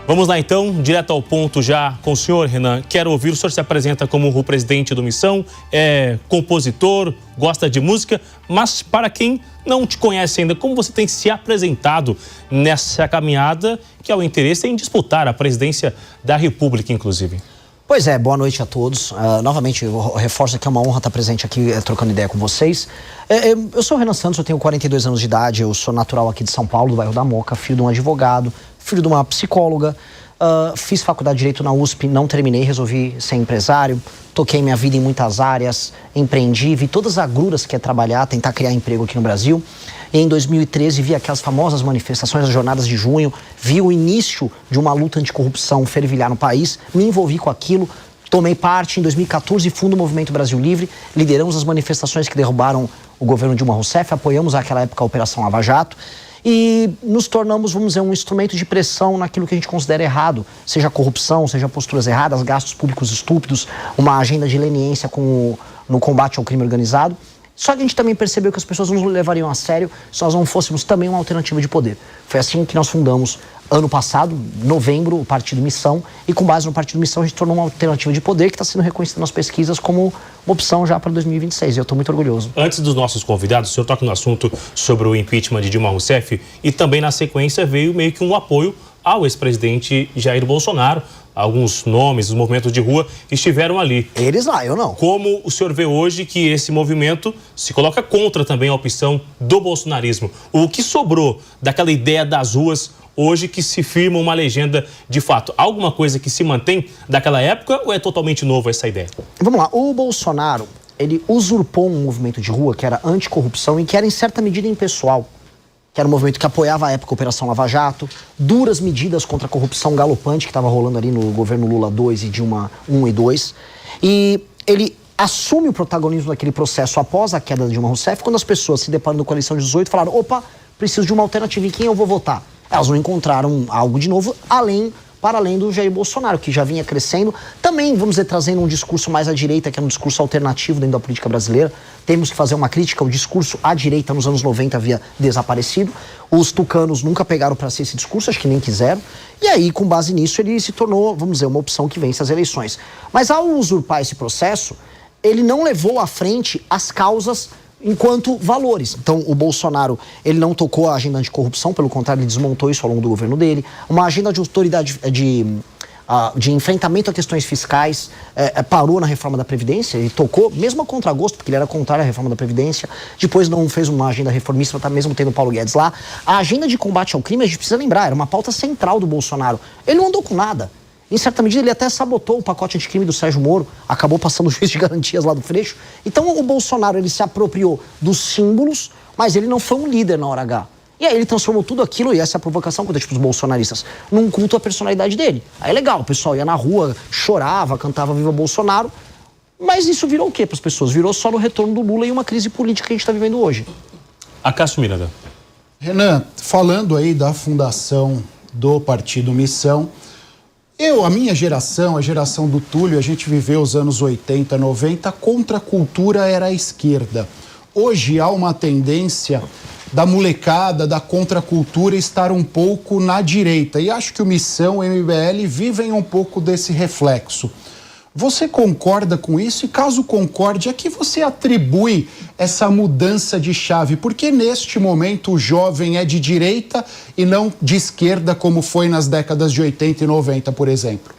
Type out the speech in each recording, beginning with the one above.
Vamos lá então, direto ao ponto já com o senhor, Renan. Quero ouvir, o senhor se apresenta como o presidente do Missão, é compositor, gosta de música, mas para quem não te conhece ainda, como você tem se apresentado nessa caminhada, que é o interesse em disputar a presidência da República, inclusive? Pois é, boa noite a todos. Novamente, eu reforço que é uma honra estar presente aqui trocando ideia com vocês. Eu sou o Renan Santos, eu tenho 42 anos de idade, eu sou natural aqui de São Paulo, do bairro da Moca, filho de um advogado, filho de uma psicóloga. Fiz faculdade de Direito na USP, não terminei, resolvi ser empresário. Toquei minha vida em muitas áreas, empreendi, vi todas as agruras que é trabalhar, tentar criar emprego aqui no Brasil. E em 2013 vi aquelas famosas manifestações, as jornadas de junho, vi o início de uma luta anticorrupção fervilhar no país, me envolvi com aquilo, tomei parte. Em 2014, fundo o Movimento Brasil Livre, lideramos as manifestações que derrubaram o governo Dilma Rousseff, apoiamos naquela época a Operação Lava Jato e nos tornamos, vamos dizer, um instrumento de pressão naquilo que a gente considera errado, seja corrupção, seja posturas erradas, gastos públicos estúpidos, uma agenda de leniência no combate ao crime organizado. Só que a gente também percebeu que as pessoas não nos levariam a sério se nós não fôssemos também uma alternativa de poder. Foi assim que nós fundamos, ano passado, novembro, o Partido Missão, e com base no Partido Missão a gente tornou uma alternativa de poder que está sendo reconhecida nas pesquisas como uma opção já para 2026, e eu estou muito orgulhoso. Antes dos nossos convidados, o senhor toca no assunto sobre o impeachment de Dilma Rousseff e também na sequência veio meio que um apoio ao ex-presidente Jair Bolsonaro. Alguns nomes, os movimentos de rua estiveram ali. Eles lá, eu não. Como o senhor vê hoje que esse movimento se coloca contra também a opção do bolsonarismo? O que sobrou daquela ideia das ruas hoje que se firma uma legenda de fato? Alguma coisa que se mantém daquela época ou é totalmente novo essa ideia? Vamos lá, o Bolsonaro, ele usurpou um movimento de rua que era anticorrupção e que era em certa medida impessoal. Que era um movimento que apoiava à época a Operação Lava Jato, duras medidas contra a corrupção galopante que estava rolando ali no governo Lula 2 e Dilma 1 e 2. E ele assume o protagonismo daquele processo após a queda de Dilma Rousseff, quando as pessoas se deparando com a eleição de 18 falaram: opa, preciso de uma alternativa, em quem eu vou votar? Elas não encontraram algo de novo, para além do Jair Bolsonaro, que já vinha crescendo, também, vamos dizer, trazendo um discurso mais à direita, que é um discurso alternativo dentro da política brasileira. Temos que fazer uma crítica, o discurso à direita nos anos 90 havia desaparecido, os tucanos nunca pegaram para si esse discurso, acho que nem quiseram, e aí, com base nisso, ele se tornou, vamos dizer, uma opção que vence as eleições. Mas ao usurpar esse processo, ele não levou à frente as causas enquanto valores. Então, o Bolsonaro, ele não tocou a agenda anticorrupção, pelo contrário, ele desmontou isso ao longo do governo dele. Uma agenda de autoridade, de enfrentamento a questões fiscais, parou na reforma da Previdência, ele tocou, mesmo a contragosto, porque ele era contrário à reforma da Previdência, depois não fez uma agenda reformista, tá mesmo tendo o Paulo Guedes lá. A agenda de combate ao crime, a gente precisa lembrar, era uma pauta central do Bolsonaro. Ele não andou com nada. Em certa medida, ele até sabotou o pacote anticrime do Sérgio Moro, acabou passando o juiz de garantias lá do Freixo. Então, o Bolsonaro, ele se apropriou dos símbolos, mas ele não foi um líder na hora H. E aí ele transformou tudo aquilo, e essa é a provocação contra os bolsonaristas, num culto à personalidade dele. Aí é legal, o pessoal ia na rua, chorava, cantava Viva Bolsonaro, mas isso virou o quê para as pessoas? Virou só no retorno do Lula e uma crise política que a gente está vivendo hoje. Acácio Miranda. Renan, falando aí da fundação do Partido Missão, a minha geração, a geração do Túlio, a gente viveu os anos 80, 90, contra a cultura era a esquerda. Hoje há uma tendência da molecada, da contracultura estar um pouco na direita. E acho que o Missão e o MBL vivem um pouco desse reflexo. Você concorda com isso? E caso concorde, a que você atribui essa mudança de chave? Porque neste momento o jovem é de direita e não de esquerda, como foi nas décadas de 80 e 90, por exemplo?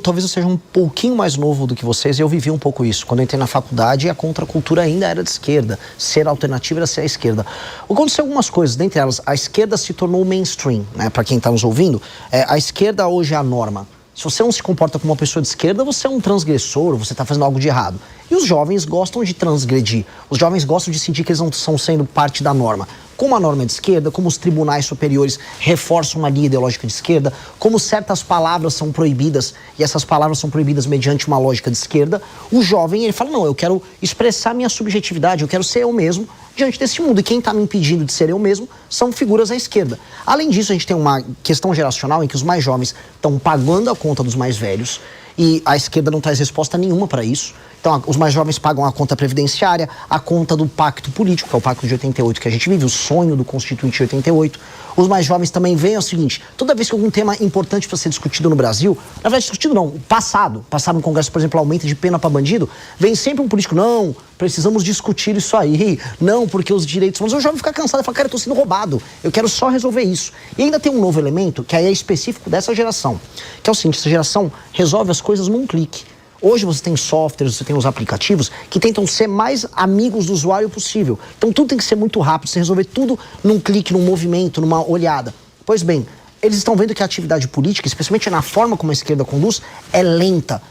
Talvez eu seja um pouquinho mais novo do que vocês, e eu vivi um pouco isso. Quando eu entrei na faculdade, a contracultura ainda era de esquerda. Ser alternativa era ser a esquerda. Aconteceu algumas coisas, dentre elas, a esquerda se tornou mainstream, né? Para quem está nos ouvindo, a esquerda hoje é a norma. Se você não se comporta como uma pessoa de esquerda, você é um transgressor, você está fazendo algo de errado. E os jovens gostam de transgredir. Os jovens gostam de sentir que eles não estão sendo parte da norma. Como a norma é de esquerda, como os tribunais superiores reforçam uma linha ideológica de esquerda, como certas palavras são proibidas, e essas palavras são proibidas mediante uma lógica de esquerda, o jovem, ele fala: não, eu quero expressar minha subjetividade, eu quero ser eu mesmo diante desse mundo. E quem está me impedindo de ser eu mesmo são figuras à esquerda. Além disso, a gente tem uma questão geracional em que os mais jovens estão pagando a conta dos mais velhos, e a esquerda não traz resposta nenhuma para isso. Então, os mais jovens pagam a conta previdenciária, a conta do pacto político, que é o pacto de 88 que a gente vive, o sonho do Constituinte de 88. Os mais jovens também veem o seguinte, toda vez que algum tema importante para ser discutido no Brasil, na verdade discutido não, passado no Congresso, por exemplo, aumento de pena para bandido, vem sempre um político, não, precisamos discutir isso aí, não, porque os direitos... Mas o jovem fica cansado e fala, cara, eu tô sendo roubado, eu quero só resolver isso. E ainda tem um novo elemento, que aí é específico dessa geração, que é o seguinte, essa geração resolve as coisas num clique. Hoje você tem softwares, você tem os aplicativos que tentam ser mais amigos do usuário possível. Então tudo tem que ser muito rápido, você resolver tudo num clique, num movimento, numa olhada. Pois bem, eles estão vendo que a atividade política, especialmente na forma como a esquerda conduz, é lenta.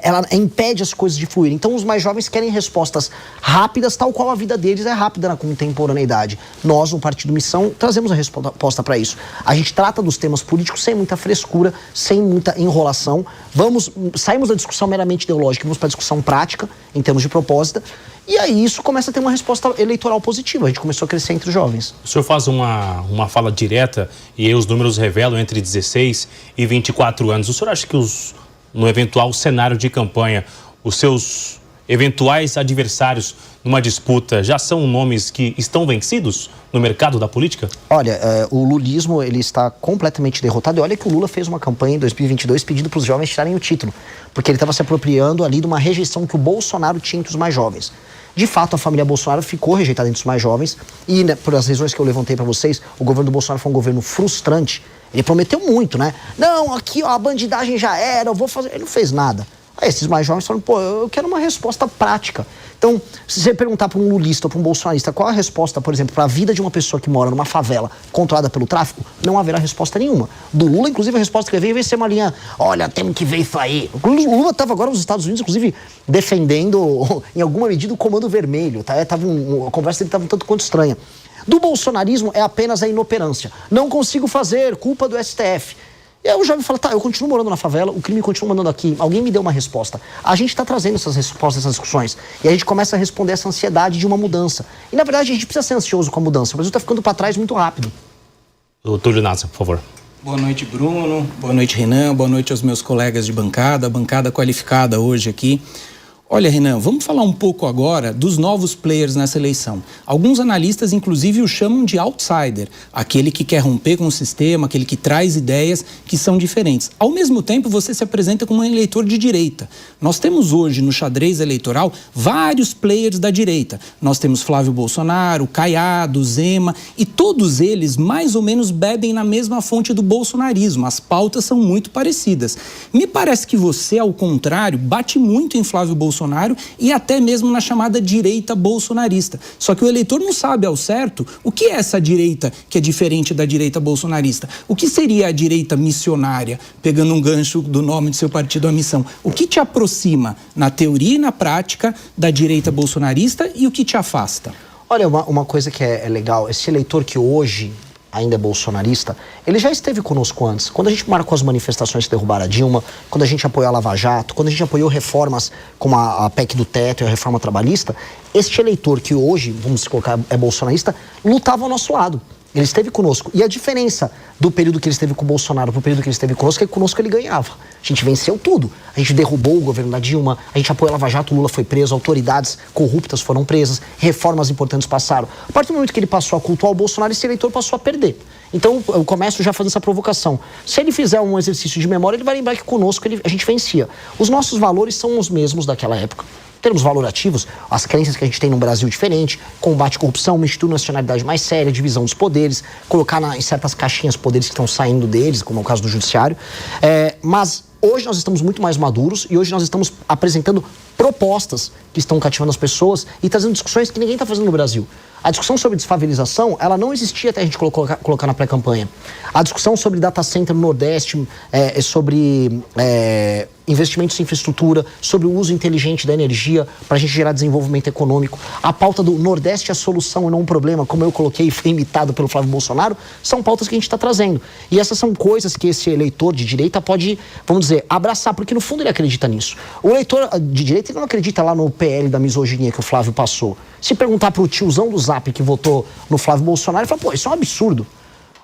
Ela impede as coisas de fluir. Então os mais jovens querem respostas rápidas, tal qual a vida deles é rápida na contemporaneidade. Nós, no Partido Missão, trazemos a resposta para isso. A gente trata dos temas políticos sem muita frescura, sem muita enrolação. Saímos da discussão meramente ideológica, vamos para a discussão prática, em termos de proposta. E aí isso começa a ter uma resposta eleitoral positiva. A gente começou a crescer entre os jovens. O senhor faz uma fala direta e aí os números revelam entre 16 e 24 anos. O senhor acha que no eventual cenário de campanha, os seus eventuais adversários numa disputa já são nomes que estão vencidos no mercado da política? Olha, o lulismo ele está completamente derrotado. E olha que o Lula fez uma campanha em 2022 pedindo para os jovens tirarem o título, porque ele estava se apropriando ali de uma rejeição que o Bolsonaro tinha entre os mais jovens. De fato, a família Bolsonaro ficou rejeitada entre os mais jovens e, né, por as razões que eu levantei para vocês, o governo do Bolsonaro foi um governo frustrante. Ele prometeu muito, né? Não, aqui ó, a bandidagem já era, eu vou fazer... Ele não fez nada. Aí esses mais jovens falam, pô, eu quero uma resposta prática. Então, se você perguntar para um lulista ou para um bolsonarista qual a resposta, por exemplo, para a vida de uma pessoa que mora numa favela controlada pelo tráfico, não haverá resposta nenhuma. Do Lula, inclusive, a resposta que veio vai ser uma linha, olha, temos que ver isso aí. O Lula estava agora nos Estados Unidos, inclusive, defendendo, em alguma medida, o Comando Vermelho. Tá? A conversa dele estava um tanto quanto estranha. Do bolsonarismo é apenas a inoperância. Não consigo fazer, culpa do STF. E aí o jovem fala, tá, eu continuo morando na favela, o crime continua mandando aqui, alguém me deu uma resposta. A gente está trazendo essas respostas, essas discussões, e a gente começa a responder essa ansiedade de uma mudança. E na verdade a gente precisa ser ansioso com a mudança, o Brasil está ficando para trás muito rápido. Doutor Nasa, por favor. Boa noite, Bruno, boa noite, Renan, boa noite aos meus colegas de bancada, bancada qualificada hoje aqui. Olha, Renan, vamos falar um pouco agora dos novos players nessa eleição. Alguns analistas, inclusive, o chamam de outsider, aquele que quer romper com o sistema, aquele que traz ideias que são diferentes. Ao mesmo tempo, você se apresenta como um eleitor de direita. Nós temos hoje, no xadrez eleitoral, vários players da direita. Nós temos Flávio Bolsonaro, Caiado, Zema, e todos eles, mais ou menos, bebem na mesma fonte do bolsonarismo. As pautas são muito parecidas. Me parece que você, ao contrário, bate muito em Flávio Bolsonaro e até mesmo na chamada direita bolsonarista. Só que o eleitor não sabe ao certo o que é essa direita que é diferente da direita bolsonarista. O que seria a direita missionária, pegando um gancho do nome do seu partido, a missão? O que te aproxima, na teoria e na prática, da direita bolsonarista e o que te afasta? Olha, uma coisa que é legal, esse eleitor que hoje ainda é bolsonarista, ele já esteve conosco antes. Quando a gente marcou as manifestações que derrubaram a Dilma, quando a gente apoiou a Lava Jato, quando a gente apoiou reformas como a PEC do teto e a reforma trabalhista, este eleitor que hoje, vamos colocar, é bolsonarista, lutava ao nosso lado. Ele esteve conosco. E a diferença do período que ele esteve com o Bolsonaro para o período que ele esteve conosco é que conosco ele ganhava. A gente venceu tudo. A gente derrubou o governo da Dilma, a gente apoiou a Lava Jato, o Lula foi preso, autoridades corruptas foram presas, reformas importantes passaram. A partir do momento que ele passou a cultuar o Bolsonaro, esse eleitor passou a perder. Então eu começo já fazendo essa provocação. Se ele fizer um exercício de memória, ele vai lembrar que conosco a gente vencia. Os nossos valores são os mesmos daquela época. Termos valorativos, as crenças que a gente tem no Brasil diferente, combate à corrupção, uma institucionalidade mais séria, divisão dos poderes, colocar em certas caixinhas poderes que estão saindo deles, como é o caso do judiciário. Mas hoje nós estamos muito mais maduros e hoje nós estamos apresentando propostas que estão cativando as pessoas e trazendo discussões que ninguém está fazendo no Brasil. A discussão sobre desfavelização, ela não existia até a gente colocar na pré-campanha. A discussão sobre data center no Nordeste, sobre investimentos em infraestrutura, sobre o uso inteligente da energia para a gente gerar desenvolvimento econômico. A pauta do Nordeste é a solução e não um problema, como eu coloquei e foi imitado pelo Flávio Bolsonaro, são pautas que a gente está trazendo. E essas são coisas que esse eleitor de direita pode, vamos dizer, abraçar, porque no fundo ele acredita nisso. O eleitor de direita ele não acredita lá no PL da misoginia que o Flávio passou. Se perguntar para o tiozão do Zap que votou no Flávio Bolsonaro, ele fala, pô, isso é um absurdo.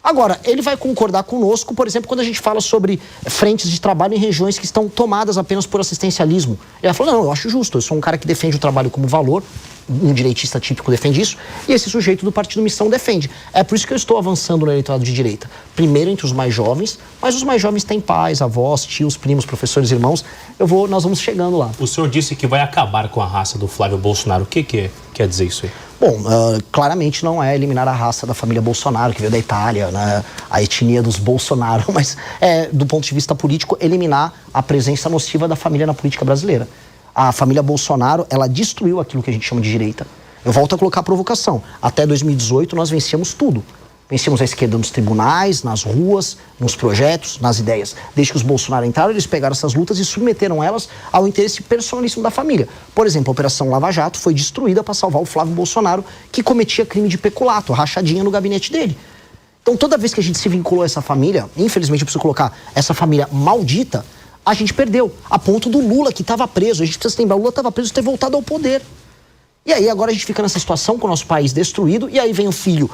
Agora, ele vai concordar conosco, por exemplo, quando a gente fala sobre frentes de trabalho em regiões que estão tomadas apenas por assistencialismo. Ele vai falar, não, eu acho justo, eu sou um cara que defende o trabalho como valor, um direitista típico defende isso, e esse sujeito do Partido Missão defende. É por isso que eu estou avançando no eleitorado de direita. Primeiro entre os mais jovens, mas os mais jovens têm pais, avós, tios, primos, professores, irmãos. Nós vamos chegando lá. O senhor disse que vai acabar com a raça do Flávio Bolsonaro. O que quer dizer isso aí? Bom, claramente não é eliminar a raça da família Bolsonaro, que veio da Itália, né, a etnia dos Bolsonaro, mas do ponto de vista político, eliminar a presença nociva da família na política brasileira. A família Bolsonaro, ela destruiu aquilo que a gente chama de direita. Eu volto a colocar a provocação. Até 2018 nós vencíamos tudo. Vencíamos a esquerda nos tribunais, nas ruas, nos projetos, nas ideias. Desde que os Bolsonaro entraram, eles pegaram essas lutas e submeteram elas ao interesse personalíssimo da família. Por exemplo, a Operação Lava Jato foi destruída para salvar o Flávio Bolsonaro, que cometia crime de peculato, rachadinha no gabinete dele. Então, toda vez que a gente se vinculou a essa família, infelizmente eu preciso colocar essa família maldita, a gente perdeu. A ponto do Lula, que estava preso. A gente precisa lembrar, o Lula estava preso e ter voltado ao poder. E aí, agora a gente fica nessa situação com o nosso país destruído, e aí vem o filho,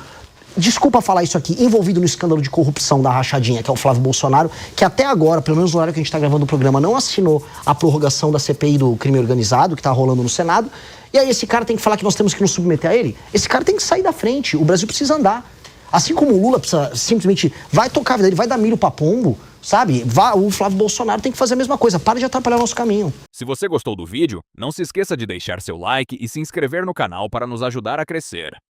desculpa falar isso aqui, envolvido no escândalo de corrupção da rachadinha, que é o Flávio Bolsonaro, que até agora, pelo menos no horário que a gente está gravando o programa, não assinou a prorrogação da CPI do crime organizado, que está rolando no Senado. E aí esse cara tem que falar que nós temos que nos submeter a ele? Esse cara tem que sair da frente, o Brasil precisa andar. Assim como o Lula precisa simplesmente, vai tocar a vida dele, vai dar milho pra pombo, sabe? O Flávio Bolsonaro tem que fazer a mesma coisa, para de atrapalhar o nosso caminho. Se você gostou do vídeo, não se esqueça de deixar seu like e se inscrever no canal para nos ajudar a crescer.